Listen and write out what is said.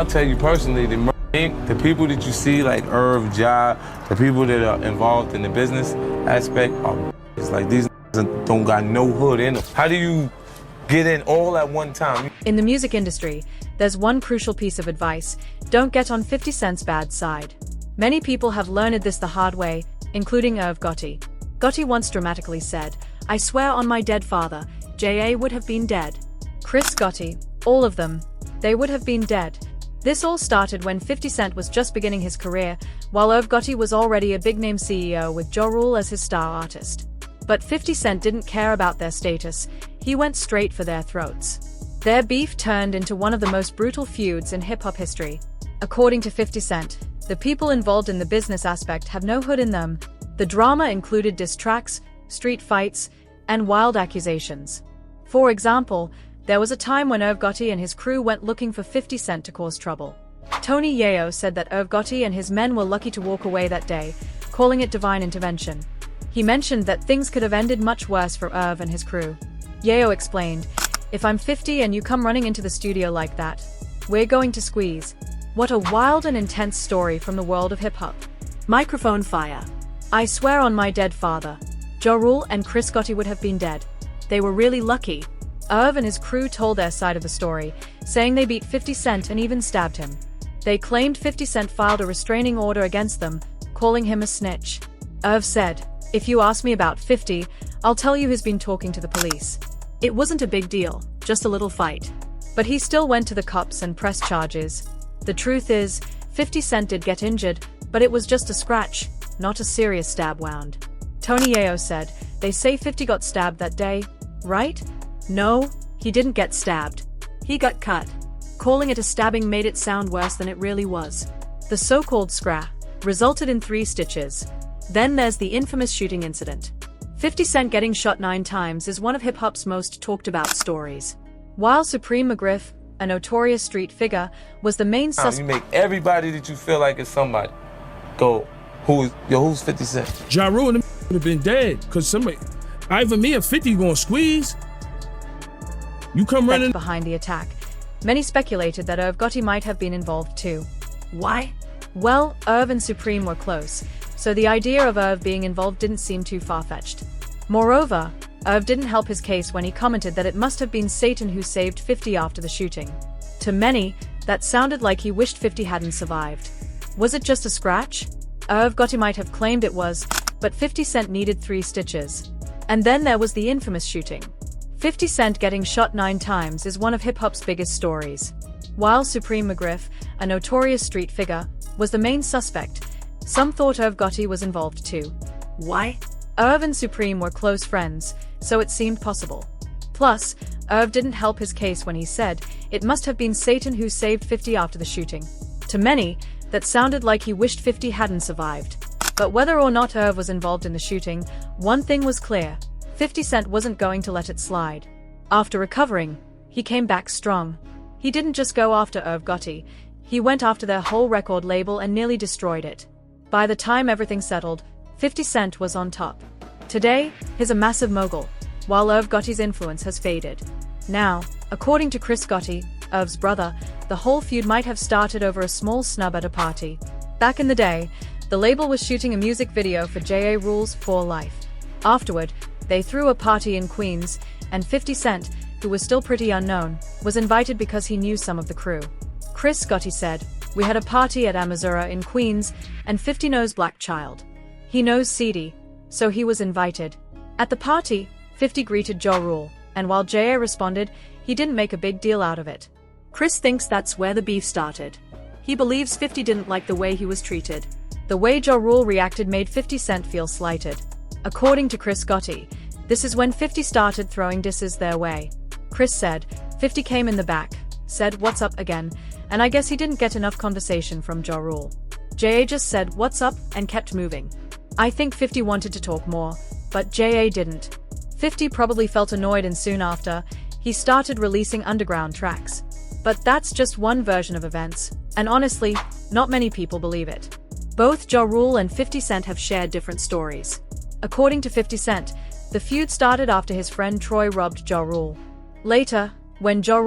I'll tell you personally, the people that you see like Irv, Ja, the people that are involved in the business aspect are it's like these don't got no hood in them. How do you get in all at one time? In the music industry, there's one crucial piece of advice: don't get on 50 Cent's bad side. Many people have learned this the hard way, including Irv Gotti. Gotti once dramatically said, "I swear on my dead father, J.A. would have been dead." Chris Gotti, all of them, they would have been dead. This all started when 50 Cent was just beginning his career, while Irv Gotti was already a big-name CEO with Ja Rule as his star artist. But 50 Cent didn't care about their status, he went straight for their throats. Their beef turned into one of the most brutal feuds in hip-hop history. According to 50 Cent, the people involved in the business aspect have no hood in them. The drama included diss tracks, street fights, and wild accusations. For example, there was a time when Irv Gotti and his crew went looking for 50 Cent to cause trouble. Tony Yayo said that Irv Gotti and his men were lucky to walk away that day, calling it divine intervention. He mentioned that things could have ended much worse for Irv and his crew. Yayo explained, "If I'm 50 and you come running into the studio like that, we're going to squeeze." What a wild and intense story from the world of hip-hop. Microphone fire. "I swear on my dead father, Ja Rule and Chris Gotti would have been dead. They were really lucky." Irv and his crew told their side of the story, saying they beat 50 Cent and even stabbed him. They claimed 50 Cent filed a restraining order against them, calling him a snitch. Irv said, "If you ask me about 50, I'll tell you he's been talking to the police. It wasn't a big deal, just a little fight." But he still went to the cops and pressed charges. The truth is, 50 Cent did get injured, but it was just a scratch, not a serious stab wound. Tony Yayo said, "They say 50 got stabbed that day, right? No, he didn't get stabbed. He got cut." Calling it a stabbing made it sound worse than it really was. The so-called scrap resulted in 3 stitches. Then there's the infamous shooting incident. 50 Cent getting shot 9 times is one of hip-hop's most talked-about stories. While Supreme McGriff, a notorious street figure, was the main suspect. You make everybody that you feel like is somebody go, who's 50 Cent? Ja Rule would have been dead, because somebody, either me or 50 gonna squeeze. You come running behind the attack. Many speculated that Irv Gotti might have been involved too. Why? Well, Irv and Supreme were close, so the idea of Irv being involved didn't seem too far-fetched. Moreover, Irv didn't help his case when he commented that it must have been Satan who saved 50 after the shooting. To many, that sounded like he wished 50 hadn't survived. Was it just a scratch? Irv Gotti might have claimed it was, but 50 Cent needed 3 stitches. And then there was the infamous shooting. 50 Cent getting shot 9 times is one of hip-hop's biggest stories. While Supreme McGriff, a notorious street figure, was the main suspect, some thought Irv Gotti was involved too. Why? Irv and Supreme were close friends, so it seemed possible. Plus, Irv didn't help his case when he said, it must have been Satan who saved 50 after the shooting. To many, that sounded like he wished 50 hadn't survived. But whether or not Irv was involved in the shooting, one thing was clear: 50 Cent wasn't going to let it slide. After recovering, he came back strong. He didn't just go after Irv Gotti, he went after their whole record label and nearly destroyed it. By the time everything settled, 50 Cent was on top. Today, he's a massive mogul, while Irv Gotti's influence has faded. Now, according to Chris Gotti, Irv's brother, the whole feud might have started over a small snub at a party. Back in the day, the label was shooting a music video for Ja Rule's For Life. Afterward, they threw a party in Queens, and 50 Cent, who was still pretty unknown, was invited because he knew some of the crew. Chris Gotti said, "We had a party at Amazura in Queens, and 50 knows Black Child. He knows CD, so he was invited." At the party, 50 greeted Ja Rule, and while Ja responded, he didn't make a big deal out of it. Chris thinks that's where the beef started. He believes 50 didn't like the way he was treated. The way Ja Rule reacted made 50 Cent feel slighted. According to Chris Gotti, this is when 50 started throwing disses their way. Chris said, 50 came in the back, said what's up again, and I guess he didn't get enough conversation from Ja Rule. Ja just said what's up and kept moving. I think 50 wanted to talk more, but Ja didn't. 50 probably felt annoyed, and soon after, he started releasing underground tracks. But that's just one version of events, and honestly, not many people believe it. Both Ja Rule and 50 Cent have shared different stories. According to 50 Cent, the feud started after his friend Troy robbed Ja Rule. Later, when Ja